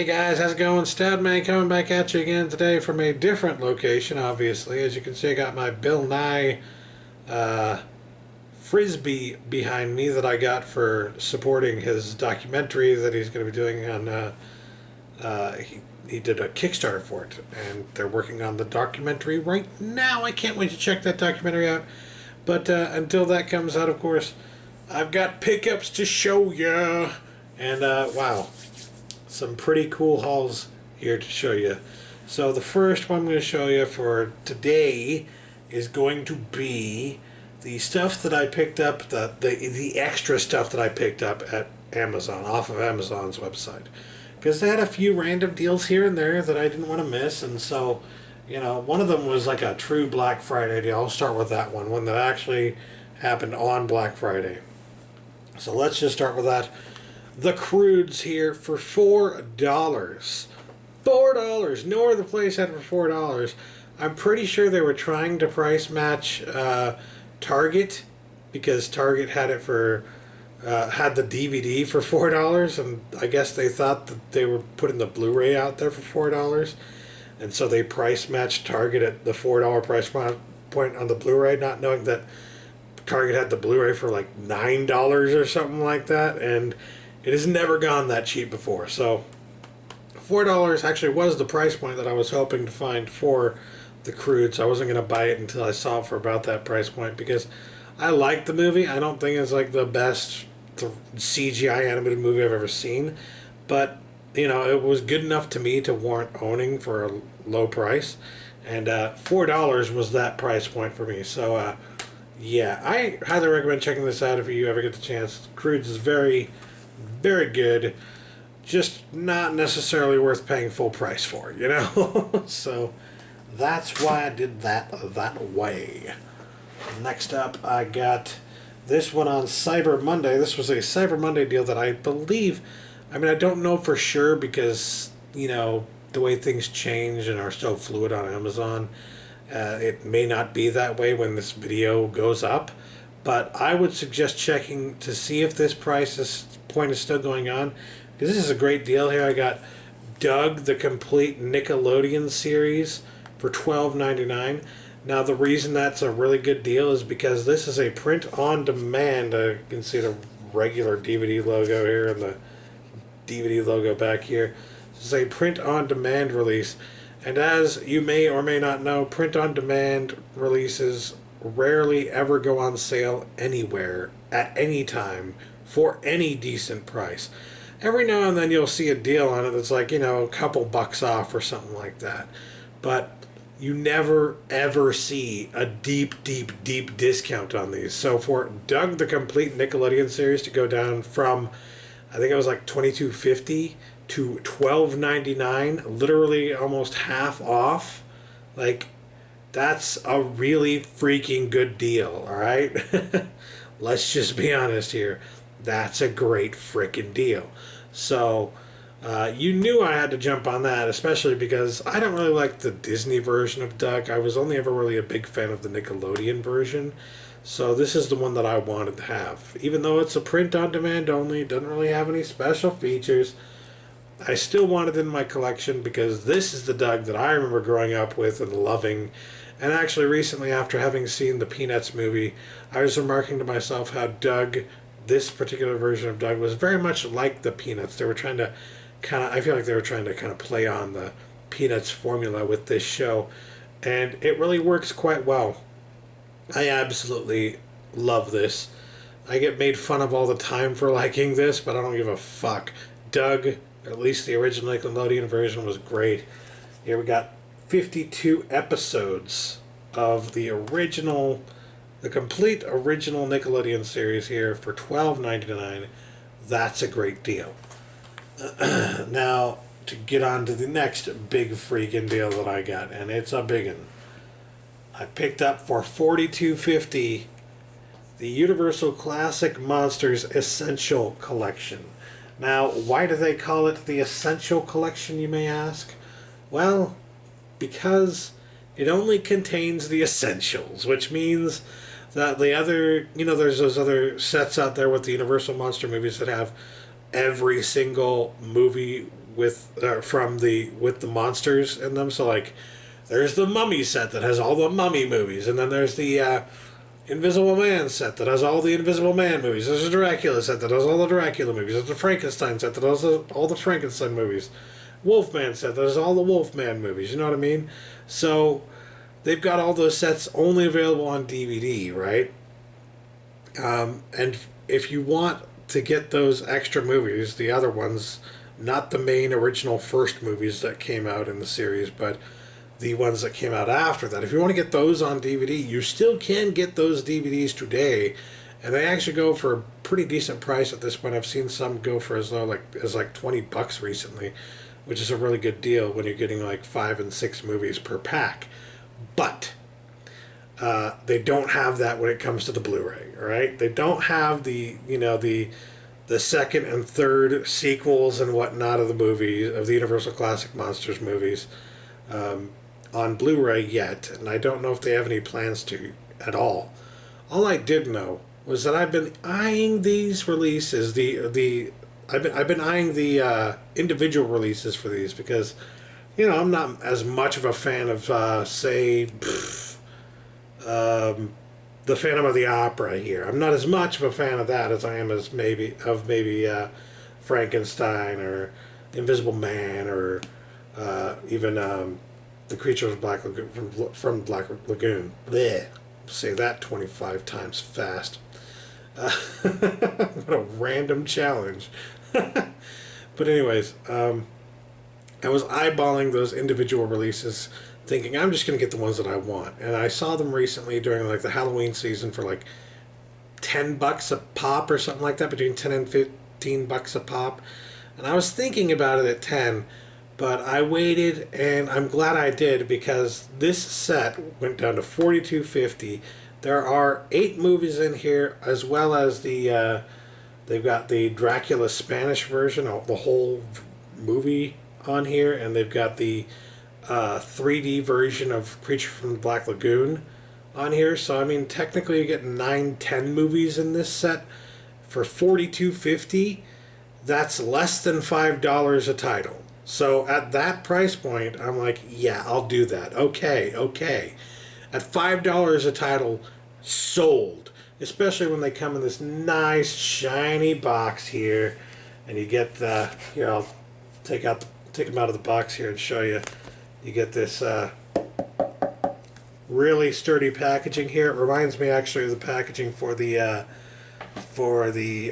Hey guys, how's it going? Statman coming back at you again today from a different location, obviously. As you can see, I got my Bill Nye uh, frisbee behind me that I got for supporting his documentary that he's going to be doing on. He did a Kickstarter for it, and they're working on the documentary right now. I can't wait to check that documentary out. But until that comes out, of course, I've got pickups to show ya. And wow, some pretty cool hauls here to show you. So the first one I'm going to show you for today is going to be the stuff that I picked up, the extra stuff that I picked up at Amazon, off of Amazon's website. Because they had a few random deals here and there that I didn't want to miss, and so, one of them was like a true Black Friday deal. I'll start with that one that actually happened on Black Friday. So let's just start with that. The Croods here for $4. $4. No other place had it for $4. I'm pretty sure they were trying to price match Target, because Target had it for had the DVD for $4, and I guess they thought that they were putting the Blu-ray out there for $4, and so they price matched Target at the $4 price point on the Blu-ray, not knowing that Target had the Blu-ray for like $9 or something like that, and it has never gone that cheap before. So $4 actually was the price point that I was hoping to find for the Croods. I wasn't going to buy it until I saw it for about that price point, because I like the movie. I don't think it's like the best CGI animated movie I've ever seen, but it was good enough to me to warrant owning for a low price, and $4 was that price point for me. So yeah, I highly recommend checking this out if you ever get the chance. Croods is very, very good, just not necessarily worth paying full price for, So that's why I did that way. Next up, I got this one on Cyber Monday. This was a Cyber Monday deal that I believe, I don't know for sure, because, the way things change and are so fluid on Amazon, it may not be that way when this video goes up. But I would suggest checking to see if this point is still going on, because this is a great deal here. I got Doug, the complete Nickelodeon series, for $12.99. Now, the reason that's a really good deal is because this is a print-on-demand. You can see the regular DVD logo here and the DVD logo back here. This is a print-on-demand release. And as you may or may not know, print-on-demand releases rarely ever go on sale anywhere, at any time, for any decent price. Every now and then you'll see a deal on it that's like, a couple bucks off or something like that. But you never ever see a deep discount on these. So for Doug the Complete Nickelodeon series to go down from, I think it was like $22.50 to $12.99, literally almost half off, like, that's a really freaking good deal, alright? Let's just be honest here. That's a great freaking deal. So you knew I had to jump on that, especially because I don't really like the Disney version of Doug. I was only ever really a big fan of the Nickelodeon version. So this is the one that I wanted to have. Even though it's a print-on-demand only, doesn't really have any special features, I still want it in my collection, because this is the Doug that I remember growing up with and loving. And actually recently, after having seen the Peanuts movie, I was remarking to myself how Doug, this particular version of Doug, was very much like the Peanuts. They were trying to I feel like they were trying to kind of play on the Peanuts formula with this show, and it really works quite well. I absolutely love this. I get made fun of all the time for liking this, but I don't give a fuck. Doug, at least the original Nickelodeon version, was great. Here we got 52 episodes of the complete original Nickelodeon series here for $12.99. That's a great deal. Now, to get on to the next big freaking deal that I got, and it's a big one. I picked up for $42.50 the Universal Classic Monsters Essential Collection. Now, why do they call it the Essential Collection, you may ask? Well, because it only contains the essentials, which means that the other, there's those other sets out there with the Universal Monster movies that have every single movie with with the monsters in them. So like, there's the Mummy set that has all the Mummy movies, and then there's the Invisible Man set that has all the Invisible Man movies. There's a Dracula set that has all the Dracula movies. There's the Frankenstein set that has all the Frankenstein movies. Wolfman set that has all the Wolfman movies. You know what I mean? So they've got all those sets only available on DVD, right? And if you want to get those extra movies, the other ones, not the main original first movies that came out in the series, but the ones that came out after that, if you want to get those on DVD, you still can get those DVDs today, and they actually go for a pretty decent price at this point. I've seen some go for as low as like $20 recently, which is a really good deal when you're getting like 5 and 6 movies per pack. But they don't have that when it comes to the Blu-ray, right? They don't have the second and third sequels and whatnot of the movies, of the Universal Classic Monsters movies, on Blu-ray yet, and I don't know if they have any plans to at all. All I did know was that I've been eyeing these releases, I've been eyeing the individual releases for these because, I'm not as much of a fan of the Phantom of the Opera here. I'm not as much of a fan of that as I am as maybe Frankenstein or Invisible Man or even the Creature of Black Lagoon from Black Lagoon. Blech. Say that 25 times fast. What a random challenge. But anyways, I was eyeballing those individual releases, thinking I'm just going to get the ones that I want. And I saw them recently during like the Halloween season for like $10 a pop or something like that, between 10 and $15 a pop. And I was thinking about it at 10, but I waited, and I'm glad I did, because this set went down to $42.50. There are 8 movies in here, as well as they've got the Dracula Spanish version, the whole movie on here, and they've got the 3D version of Creature from the Black Lagoon on here. So I mean, technically you get 9-10 movies in this set for $42.50. That's less than $5 a title. So at that price point, I'm like, yeah, I'll do that. Okay. At $5 a title, sold. Especially when they come in this nice shiny box here, and you get the, take them out of the box here and show you. You get this really sturdy packaging here. It reminds me actually of the packaging for the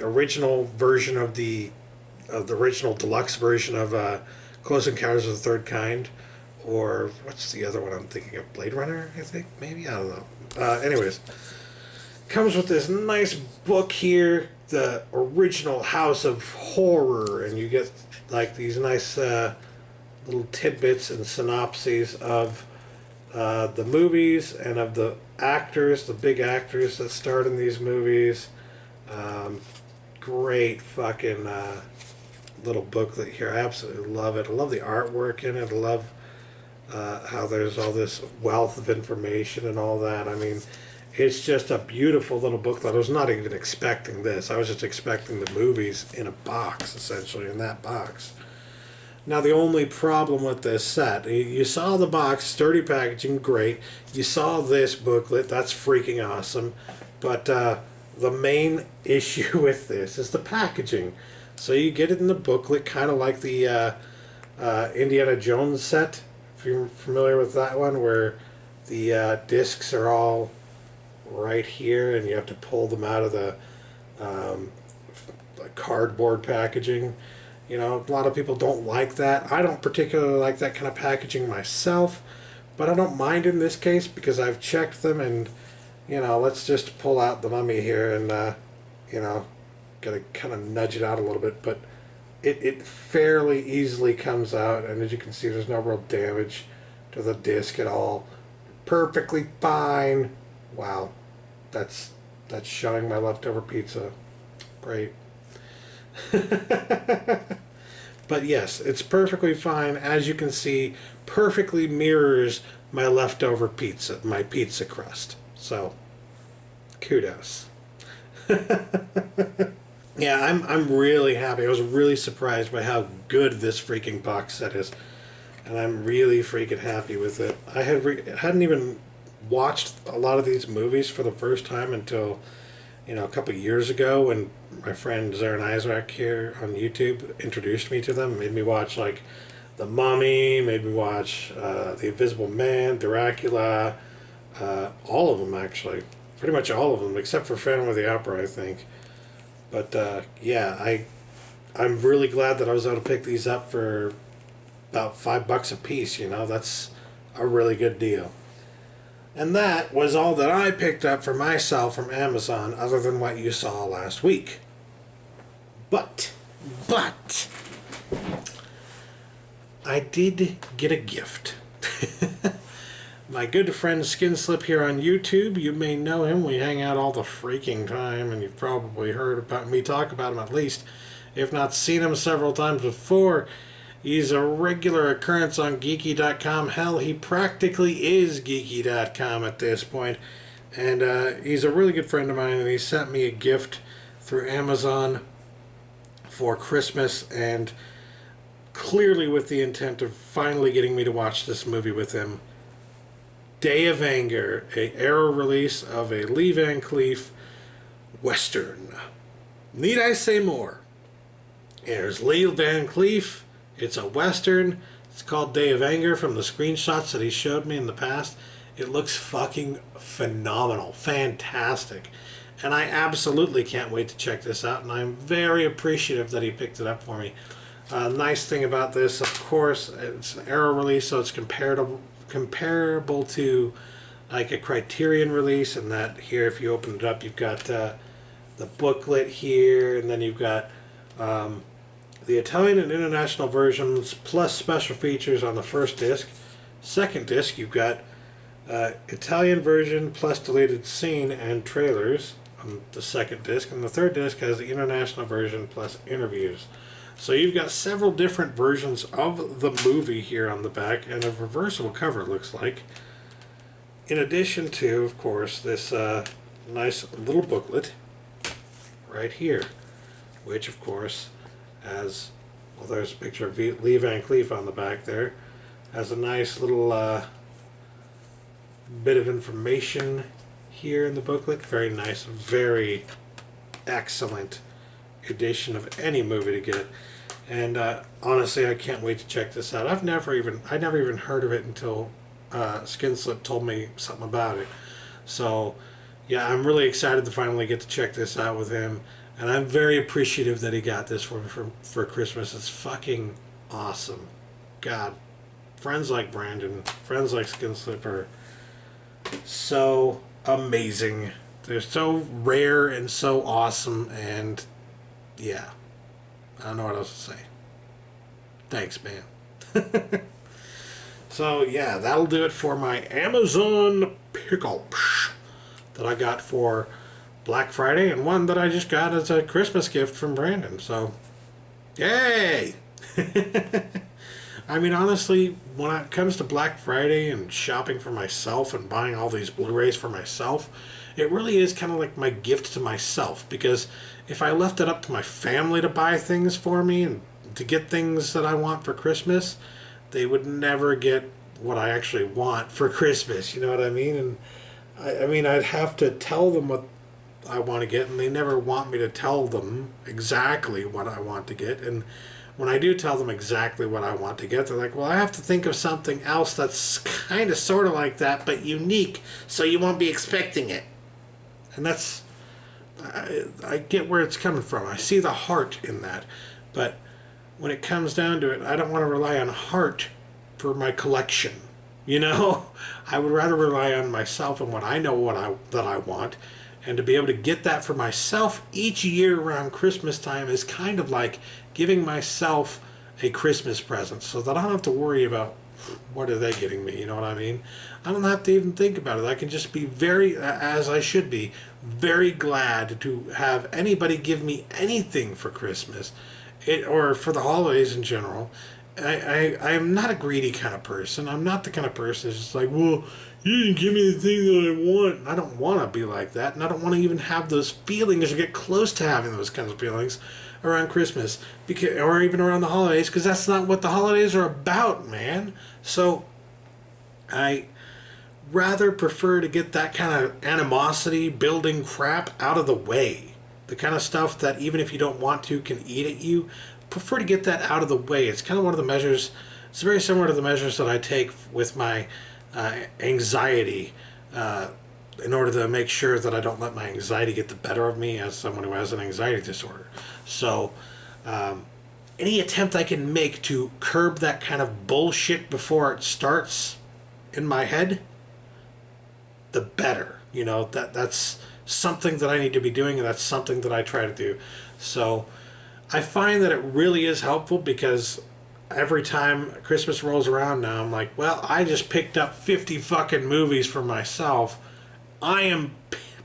original version of the original deluxe version of Close Encounters of the Third Kind, or what's the other one I'm thinking of? Blade Runner, I think, maybe, I don't know. Anyways, comes with this nice book here, the original House of Horror, and you get like these nice little tidbits and synopses of the movies and of the actors, the big actors that starred in these movies. Great fucking little booklet here. I absolutely love it. I love the artwork in it. I love how there's all this wealth of information and all that. I mean, it's just a beautiful little booklet. I was not even expecting this. I was just expecting the movies in a box, essentially, in that box. Now, the only problem with this set, you saw the box, sturdy packaging, great. You saw this booklet, that's freaking awesome. But the main issue with this is the packaging. So you get it in the booklet, kind of like the Indiana Jones set, if you're familiar with that one, where the discs are all right here, and you have to pull them out of the cardboard packaging. A lot of people don't like that. I don't particularly like that kind of packaging myself, but I don't mind in this case because I've checked them, and let's just pull out the Mummy here and gotta kind of nudge it out a little bit, but it fairly easily comes out, and as you can see, there's no real damage to the disc at all. Perfectly fine. Wow, that's showing my leftover pizza. Great. But yes, it's perfectly fine. As you can see, perfectly mirrors my leftover pizza, my pizza crust. So, kudos. Yeah, I'm really happy. I was really surprised by how good this freaking box set is, and I'm really freaking happy with it. I hadn't even watched a lot of these movies for the first time until a couple of years ago when my friend Zarin Isaac here on YouTube introduced me to them, made me watch like The Mummy, made me watch The Invisible Man, Dracula, all of them actually, pretty much all of them except for Phantom of the Opera, I think. But yeah, I'm really glad that I was able to pick these up for about $5 a piece. That's a really good deal. And that was all that I picked up for myself from Amazon, other than what you saw last week. But, I did get a gift. My good friend Skinslip here on YouTube, you may know him. We hang out all the freaking time, and you've probably heard about me talk about him at least, if not seen him several times before. He's a regular occurrence on Geeky.com. Hell, he practically is Geeky.com at this point. And he's a really good friend of mine, and he sent me a gift through Amazon for Christmas, and clearly with the intent of finally getting me to watch this movie with him. Day of Anger, a Arrow release of a Lee Van Cleef Western. Need I say more? There's Lee Van Cleef. It's a Western. It's called Day of Anger from the screenshots that he showed me in the past. It looks fucking phenomenal. Fantastic. And I absolutely can't wait to check this out, and I'm very appreciative that he picked it up for me. Nice thing about this, of course, it's an Arrow release, so it's comparable to like a Criterion release, and that here, if you open it up, you've got the booklet here, and then you've got the Italian and international versions plus special features on the first disc. Second disc, you've got Italian version plus deleted scene and trailers on the second disc, and the third disc has the international version plus interviews. So you've got several different versions of the movie here on the back, and a reversible cover, it looks like. In addition to, of course, this nice little booklet right here, which, of course, has, well, there's a picture of Lee Van Cleef on the back there, has a nice little bit of information here in the booklet. Very nice, very excellent edition of any movie to get. And honestly, I can't wait to check this out. I never even heard of it until Skinslip told me something about it. So yeah, I'm really excited to finally get to check this out with him, and I'm very appreciative that he got this for me for Christmas. It's fucking awesome. God, friends like Brandon, friends like Skinslip are so amazing. They're so rare and so awesome, and yeah, I don't know what else to say. Thanks, man. So yeah, that'll do it for my Amazon pickups that I got for Black Friday, and one that I just got as a Christmas gift from Brandon. So, yay! I mean, honestly, when it comes to Black Friday and shopping for myself and buying all these Blu-rays for myself, it really is kind of like my gift to myself, because if I left it up to my family to buy things for me and to get things that I want for Christmas, they would never get what I actually want for Christmas, you know what I mean? And I mean, I'd have to tell them what I want to get, and they never want me to tell them exactly what I want to get. And when I do tell them exactly what I want to get, they're like, well, I have to think of something else that's kind of sort of like that, but unique, so you won't be expecting it. And that's, I get where it's coming from. I see the heart in that. But when it comes down to it, I don't want to rely on heart for my collection. You know, I would rather rely on myself and what I know that I want. And to be able to get that for myself each year around Christmas time is kind of like giving myself a Christmas present, so that I don't have to worry about what are they getting me, you know what I mean? I don't have to even think about it. I can just be very, as I should be, very glad to have anybody give me anything for Christmas, or for the holidays in general. I'm not a greedy kind of person. I'm not the kind of person that's just like, well, You didn't give me the thing that I want. I don't want to be like that, and I don't want to even have those feelings or get close to having those kinds of feelings around Christmas, because, or even around the holidays, because that's not what the holidays are about, man. So I rather prefer to get that kind of animosity building crap out of the way. The kind of stuff that even if you don't want to can eat at you. Prefer to get that out of the way. It's kind of one of the measures. It's very similar to the measures that I take with my anxiety, in order to make sure that I don't let my anxiety get the better of me as someone who has an anxiety disorder. So, any attempt I can make to curb that kind of bullshit before it starts in my head, the better. You know, that's something that I need to be doing, and that's something that I try to do. So, I find that it really is helpful, because every time Christmas rolls around now, I'm like, well, I just picked up 50 fucking movies for myself. I am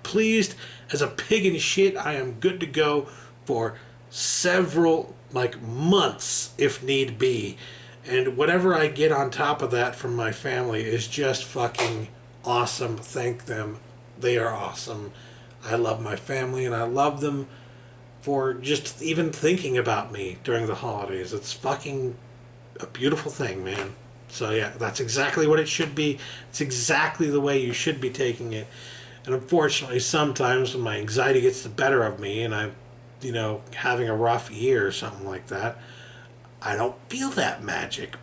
pleased as a pig in shit. I am good to go for several, like, months if need be. And whatever I get on top of that from my family is just fucking awesome. Thank them. They are awesome. I love my family, and I love them for just even thinking about me during the holidays. It's fucking a beautiful thing, man. So yeah, that's exactly what it should be. It's exactly the way you should be taking it. And unfortunately, sometimes when my anxiety gets the better of me and I'm, having a rough year or something like that, I don't feel that magic.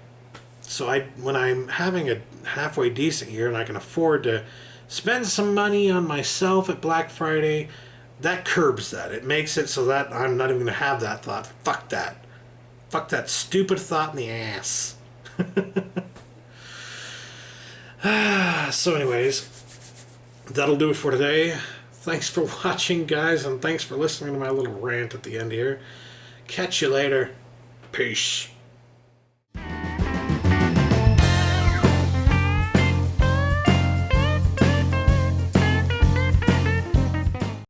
So when I'm having a halfway decent year and I can afford to spend some money on myself at Black Friday, that curbs that. It makes it so that I'm not even going to have that thought. Fuck that. Fuck that stupid thought in the ass. So anyways, that'll do it for today. Thanks for watching, guys, and thanks for listening to my little rant at the end here. Catch you later. Peace.